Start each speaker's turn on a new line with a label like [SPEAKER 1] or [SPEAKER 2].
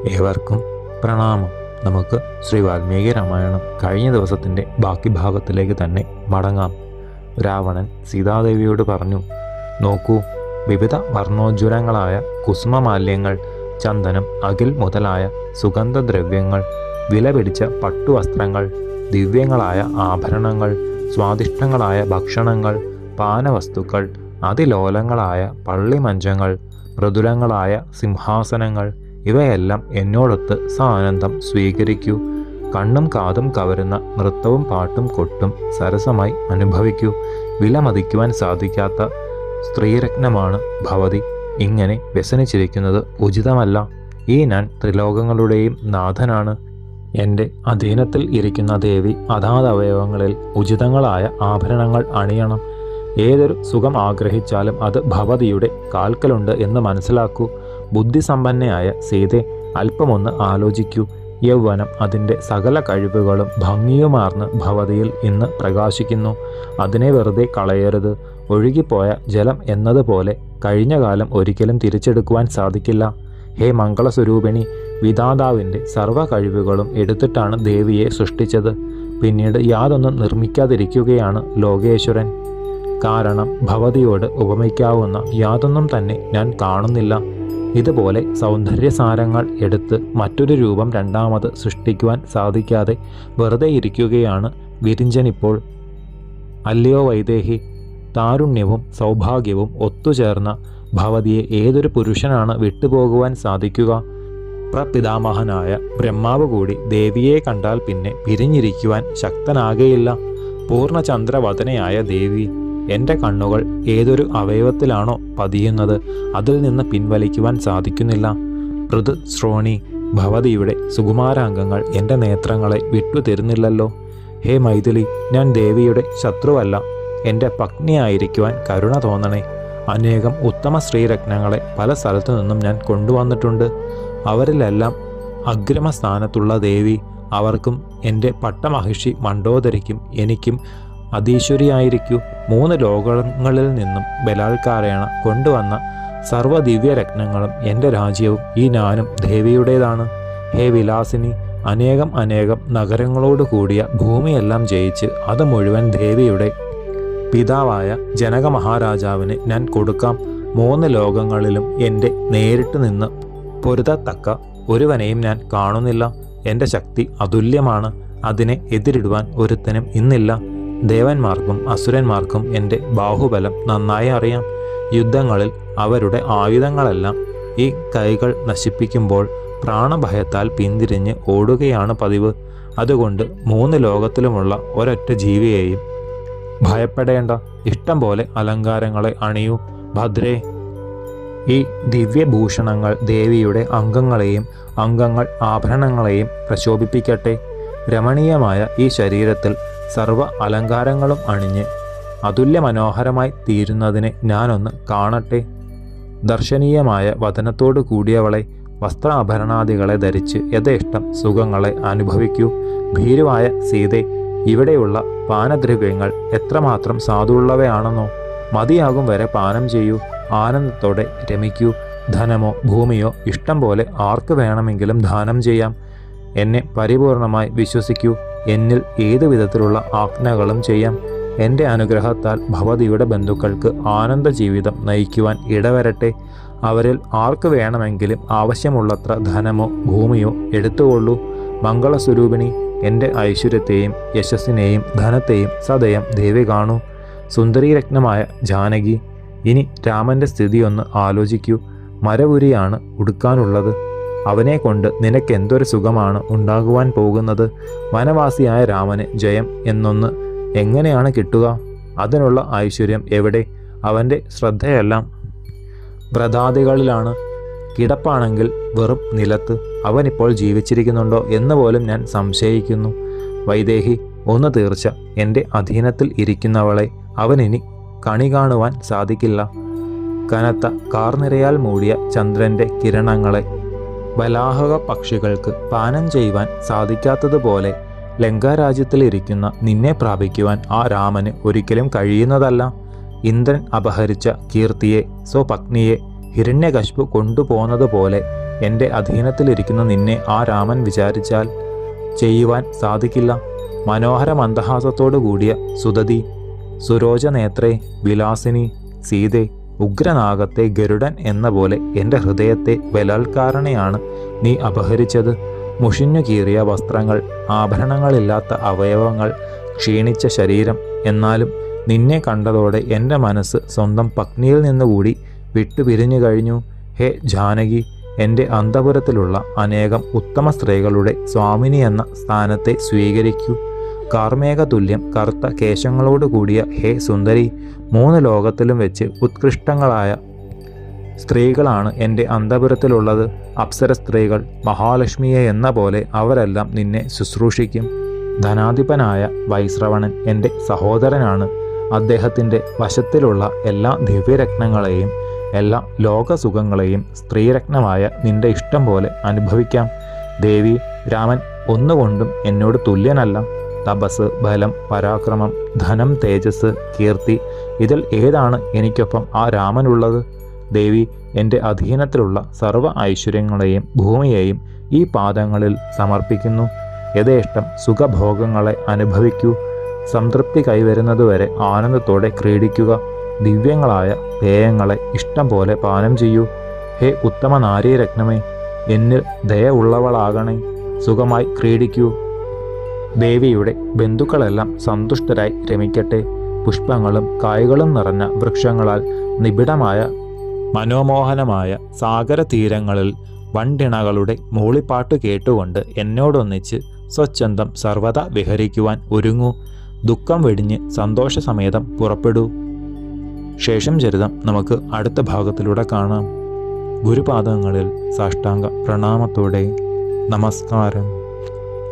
[SPEAKER 1] ഏവർക്കും പ്രണാമം. നമുക്ക് ശ്രീ വാൽമീകി രാമായണം കഴിഞ്ഞ ദിവസത്തിൻ്റെ ബാക്കി ഭാഗത്തിലേക്ക് തന്നെ മടങ്ങാം. രാവണൻ സീതാദേവിയോട് പറഞ്ഞു, നോക്കൂ, വിവിധ വർണ്ണോജ്വലങ്ങളായ കുസുമമാല്യങ്ങൾ, ചന്ദനം, അകിൽ മുതലായ സുഗന്ധദ്രവ്യങ്ങൾ, വിലപിടിച്ച പട്ടുവസ്ത്രങ്ങൾ, ദിവ്യങ്ങളായ ആഭരണങ്ങൾ, സ്വാദിഷ്ടങ്ങളായ ഭക്ഷണങ്ങൾ, പാനവസ്തുക്കൾ, അതിലോലങ്ങളായ പള്ളിമഞ്ചങ്ങൾ, മൃദുലങ്ങളായ സിംഹാസനങ്ങൾ, ഇവയെല്ലാം എന്നോടൊത്ത് സാനന്ദം സ്വീകരിക്കൂ. കണ്ണും കാതും കവരുന്ന നൃത്തവും പാട്ടും കൊട്ടും സരസമായി അനുഭവിക്കൂ. വിലമതിക്കുവാൻ സാധിക്കാത്ത സ്ത്രീരത്നമാണ് ഭവതി. ഇങ്ങനെ വ്യസനിച്ചിരിക്കുന്നത് ഉചിതമല്ല. ഈ ഞാൻ ത്രിലോകങ്ങളുടെയും നാഥനാണ്. എൻ്റെ അധീനത്തിൽ ഇരിക്കുന്ന ദേവി അതാതവയവങ്ങളിൽ ഉചിതങ്ങളായ ആഭരണങ്ങൾ അണിയണം. ഏതൊരു സുഖം ആഗ്രഹിച്ചാലും അത് ഭവതിയുടെ കാൽക്കലുണ്ട് എന്ന് മനസ്സിലാക്കൂ. ബുദ്ധിസമ്പന്നയായ സീതെ, അല്പമൊന്ന് ആലോചിക്കൂ. യൗവനം അതിൻ്റെ സകല കഴിവുകളും ഭംഗിയുമാർന്ന് ഭവതിയിൽ ഇന്ന് പ്രകാശിക്കുന്നു. അതിനെ വെറുതെ കളയരുത്. ഒഴുകിപ്പോയ ജലം എന്നതുപോലെ കഴിഞ്ഞ കാലം ഒരിക്കലും തിരിച്ചെടുക്കുവാൻ സാധിക്കില്ല. ഹേ മംഗളസ്വരൂപിണി, വിധാതാവിൻ്റെ സർവ്വ കഴിവുകളും എടുത്തിട്ടാണ് ദേവിയെ സൃഷ്ടിച്ചത്. പിന്നീട് യാതൊന്നും നിർമ്മിക്കാതിരിക്കുകയാണ് ലോകേശ്വരൻ. കാരണം ഭവതിയോട് ഉപമിക്കാവുന്ന യാതൊന്നും തന്നെ ഞാൻ കാണുന്നില്ല. ഇതുപോലെ സൗന്ദര്യസാരങ്ങൾ എടുത്ത് മറ്റൊരു രൂപം രണ്ടാമത് സൃഷ്ടിക്കുവാൻ സാധിക്കാതെ വെറുതെ ഇരിക്കുകയാണ് വിരിഞ്ചനിപ്പോൾ. അല്ലയോ വൈദേഹി, താരുണ്യവും സൗഭാഗ്യവും ഒത്തുചേർന്ന ഭവതിയെ ഏതൊരു പുരുഷനാണ് വിട്ടുപോകുവാൻ സാധിക്കുക? പ്രപിതാമഹനായ ബ്രഹ്മാവ് കൂടി ദേവിയെ കണ്ടാൽ പിന്നെ പിരിഞ്ഞിരിക്കുവാൻ ശക്തനാകയില്ല. പൂർണ്ണചന്ദ്രവദനയായ ദേവി, എൻ്റെ കണ്ണുകൾ ഏതൊരു അവയവത്തിലാണോ പതിയുന്നത് അതിൽ നിന്ന് പിൻവലിക്കുവാൻ സാധിക്കുന്നില്ല. ശ്രോണി, ഭവതിയുടെ സുകുമാരാംഗങ്ങൾ എൻ്റെ നേത്രങ്ങളെ വിട്ടുതരുന്നില്ലല്ലോ. ഹേ മൈഥിലി, ഞാൻ ദേവിയുടെ ശത്രുവല്ല. എൻ്റെ പത്നിയായിരിക്കുവാൻ കരുണ തോന്നണേ. അനേകം ഉത്തമ സ്ത്രീരത്നങ്ങളെ പല സ്ഥലത്തു നിന്നും ഞാൻ കൊണ്ടുവന്നിട്ടുണ്ട്. അവരിലെല്ലാം അഗ്രമസ്ഥാനത്തുള്ള ദേവി. അവർക്കും എൻ്റെ പട്ടമഹിഷി മണ്ഡോദരിക്കും എനിക്കും അതീശ്വരിയായിരിക്കൂ. 3 ലോകങ്ങളിൽ നിന്നും ബലാത്കാരേണ കൊണ്ടുവന്ന സർവ്വദിവ്യരത്നങ്ങളും എൻ്റെ രാജ്യവും ഈ ഞാനും ദേവിയുടേതാണ്. ഹേ വിലാസിനി, അനേകം നഗരങ്ങളോട് കൂടിയ ഭൂമിയെല്ലാം ജയിച്ച് അത് മുഴുവൻ ദേവിയുടെ പിതാവായ ജനക മഹാരാജാവിന് ഞാൻ കൊടുക്കാം. 3 ലോകങ്ങളിലും എൻ്റെ നേരിട്ട് നിന്ന് പൊരുതത്തക്ക ഒരുവനെയും ഞാൻ കാണുന്നില്ല. എൻ്റെ ശക്തി അതുല്യമാണ്. അതിനെ എതിരിടുവാൻ ഒരുത്തനും ഇന്നില്ല. ദേവന്മാർക്കും അസുരന്മാർക്കും എൻ്റെ ബാഹുബലം നന്നായി അറിയാം. യുദ്ധങ്ങളിൽ അവരുടെ ആയുധങ്ങളെല്ലാം ഈ കൈകൾ നശിപ്പിക്കുമ്പോൾ പ്രാണഭയത്താൽ പിന്തിരിഞ്ഞ് ഓടുകയാണ് പതിവ്. അതുകൊണ്ട് 3 ലോകത്തിലുമുള്ള ഒരൊറ്റ ജീവിയെയും ഭയപ്പെടേണ്ട. ഇഷ്ടം പോലെ അലങ്കാരങ്ങളെ അണിയൂ ഭദ്രേ. ഈ ദിവ്യഭൂഷണങ്ങൾ ദേവിയുടെ അംഗങ്ങൾ ആഭരണങ്ങളെയും പ്രശോഭിപ്പിക്കട്ടെ. രമണീയമായ ഈ ശരീരത്തിൽ സർവ്വ അലങ്കാരങ്ങളും അണിഞ്ഞ് അതുല്യ മനോഹരമായി തീരുന്നതിനെ ഞാനൊന്ന് കാണട്ടെ. ദർശനീയമായ വദനത്തോടു കൂടിയവളെ, വസ്ത്രാഭരണാദികളെ ധരിച്ച് യഥേഷ്ടം സുഖങ്ങളെ അനുഭവിക്കൂ. ഭീരുവായ സീതെ, ഇവിടെയുള്ള പാനദ്രവ്യങ്ങൾ എത്രമാത്രം സാധുള്ളവയാണെന്നോ. മതിയാകും വരെ പാനം ചെയ്യൂ. ആനന്ദത്തോടെ രമിക്കൂ. ധനമോ ഭൂമിയോ ഇഷ്ടം പോലെ ആർക്ക് വേണമെങ്കിലും ദാനം ചെയ്യാം. എന്നെ പരിപൂർണമായി വിശ്വസിക്കൂ. എന്നിൽ ഏതു വിധത്തിലുള്ള ആജ്ഞകളും ചെയ്യാം. എൻ്റെ അനുഗ്രഹത്താൽ ഭവതിയുടെ ബന്ധുക്കൾക്ക് ആനന്ദ ജീവിതം നയിക്കുവാൻ ഇടവരട്ടെ. അവരിൽ ആർക്ക് വേണമെങ്കിലും ആവശ്യമുള്ളത്ര ധനമോ ഭൂമിയോ എടുത്തുകൊള്ളൂ. മംഗളസ്വരൂപിണി, എൻ്റെ ഐശ്വര്യത്തെയും യശസ്സിനെയും ധനത്തെയും സദയം ദേവി കാണൂ. സുന്ദരീരത്നമായ ജാനകി, ഇനി രാമൻ്റെ സ്ഥിതിയൊന്ന് ആലോചിക്കൂ. മരവുരിയാണ് ഉടുക്കാനുള്ളത്. അവനെ കൊണ്ട് നിനക്കെന്തൊരു സുഖമാണ് ഉണ്ടാകുവാൻ പോകുന്നത്. വനവാസിയായ രാമന് ജയം എന്നൊന്ന് എങ്ങനെയാണ് കിട്ടുക? അതിനുള്ള ഐശ്വര്യം എവിടെ? അവൻ്റെ ശ്രദ്ധയെല്ലാം വ്രതാദികളിലാണ്. കിടപ്പാണെങ്കിൽ വെറും നിലത്ത്. അവനിപ്പോൾ ജീവിച്ചിരിക്കുന്നുണ്ടോ എന്ന് പോലും ഞാൻ സംശയിക്കുന്നു. വൈദേഹി, ഒന്ന് തീർച്ച, എൻ്റെ അധീനത്തിൽ ഇരിക്കുന്നവളെ അവനിനി കണി കാണുവാൻ സാധിക്കില്ല. കനത്ത കാർനിരയാൽ മൂടിയ ചന്ദ്രൻ്റെ കിരണങ്ങളെ ബലാഹക പക്ഷികൾക്ക് പാനം ചെയ്യുവാൻ സാധിക്കാത്തതുപോലെ ലങ്കാരാജ്യത്തിലിരിക്കുന്ന നിന്നെ പ്രാപിക്കുവാൻ ആ രാമന് ഒരിക്കലും കഴിയുന്നതല്ല. ഇന്ദ്രൻ അപഹരിച്ച കീർത്തിയെ, സ്വപത്നിയെ ഹിരണ്യകശിപു കൊണ്ടുപോകുന്നതുപോലെ എൻ്റെ അധീനത്തിലിരിക്കുന്ന നിന്നെ ആ രാമൻ വിചാരിച്ചാൽ ചെയ്യുവാൻ സാധിക്കില്ല. മനോഹര മന്ദഹാസത്തോടു കൂടിയ സുതതി, സുരോചനേത്രേ, വിലാസിനി, സീതേ, ഉഗ്രനാഗത്തെ ഗരുഡൻ എന്ന പോലെ എൻ്റെ ഹൃദയത്തെ ബലാത്കാരണയാണ് നീ അപഹരിച്ചത്. മുഷിഞ്ഞു കീറിയ വസ്ത്രങ്ങൾ, ആഭരണങ്ങളില്ലാത്ത അവയവങ്ങൾ, ക്ഷീണിച്ച ശരീരം. എന്നാലും നിന്നെ കണ്ടതോടെ എൻ്റെ മനസ്സ് സ്വന്തം പത്നിയിൽ നിന്നുകൂടി വിട്ടുപിരിഞ്ഞു കഴിഞ്ഞു. ഹേ ജാനകി, എൻ്റെ അന്തപുരത്തിലുള്ള അനേകം ഉത്തമ സ്ത്രീകളുടെ സ്വാമിനി എന്ന സ്ഥാനത്തെ സ്വീകരിക്കൂ. കാർമേഘതുല്യം കറുത്ത കേശങ്ങളോട് കൂടിയ ഹേ സുന്ദരി, 3 ലോകത്തിലും വെച്ച് ഉത്കൃഷ്ടങ്ങളായ സ്ത്രീകളാണ് എൻ്റെ അന്തപുരത്തിലുള്ളത്. അപ്സര സ്ത്രീകൾ, മഹാലക്ഷ്മിയെ എന്ന പോലെ അവരെല്ലാം നിന്നെ ശുശ്രൂഷിക്കും. ധനാധിപനായ വൈശ്രവണൻ എൻ്റെ സഹോദരനാണ്. അദ്ദേഹത്തിൻ്റെ വശത്തിലുള്ള എല്ലാ ദിവ്യരത്നങ്ങളെയും എല്ലാ ലോകസുഖങ്ങളെയും സ്ത്രീരത്നമായ നിന്റെ ഇഷ്ടം പോലെ അനുഭവിക്കാം. ദേവി, രാമൻ ഒന്നുകൊണ്ടും എന്നോട് തുല്യനല്ല. തപസ്, ബലം, പരാക്രമം, ധനം, തേജസ്, കീർത്തി, ഇതിൽ ഏതാണ് എനിക്കൊപ്പം ആ രാമനുള്ളത്? ദേവി, എൻ്റെ അധീനത്തിലുള്ള സർവ്വ ഐശ്വര്യങ്ങളെയും ഭൂമിയെയും ഈ പാദങ്ങളിൽ സമർപ്പിക്കുന്നു. യഥേഷ്ടം സുഖഭോഗങ്ങളെ അനുഭവിക്കൂ. സംതൃപ്തി കൈവരുന്നതുവരെ ആനന്ദത്തോടെ ക്രീഡിക്കുക. ദിവ്യങ്ങളായ പേയങ്ങളെ ഇഷ്ടം പോലെ പാനം ചെയ്യൂ. ഹേ ഉത്തമ നാരീരത്നമേ, എന്നിൽ ദയ ഉള്ളവളാകണേ. സുഖമായി ക്രീഡിക്കൂ. ദേവിയുടെ ബന്ധുക്കളെല്ലാം സന്തുഷ്ടരായി രമിക്കട്ടെ. പുഷ്പങ്ങളും കായ്കളും നിറഞ്ഞ വൃക്ഷങ്ങളാൽ നിബിഡമായ മനോമോഹനമായ സാഗരതീരങ്ങളിൽ വണ്ടിണകളുടെ മൂളിപ്പാട്ട് കേട്ടുകൊണ്ട് എന്നോടൊന്നിച്ച് സ്വച്ഛന്തം സർവദാ വിഹരിക്കുവാൻ ഒരുങ്ങൂ. ദുഃഖം വെടിഞ്ഞ് സന്തോഷസമേതം പുറപ്പെടൂ. ശേഷം ചരിതം നമുക്ക് അടുത്ത ഭാഗത്തിലൂടെ കാണാം. ഗുരുപാദങ്ങളിൽ സാഷ്ടാംഗ പ്രണാമത്തോടെ നമസ്കാരം.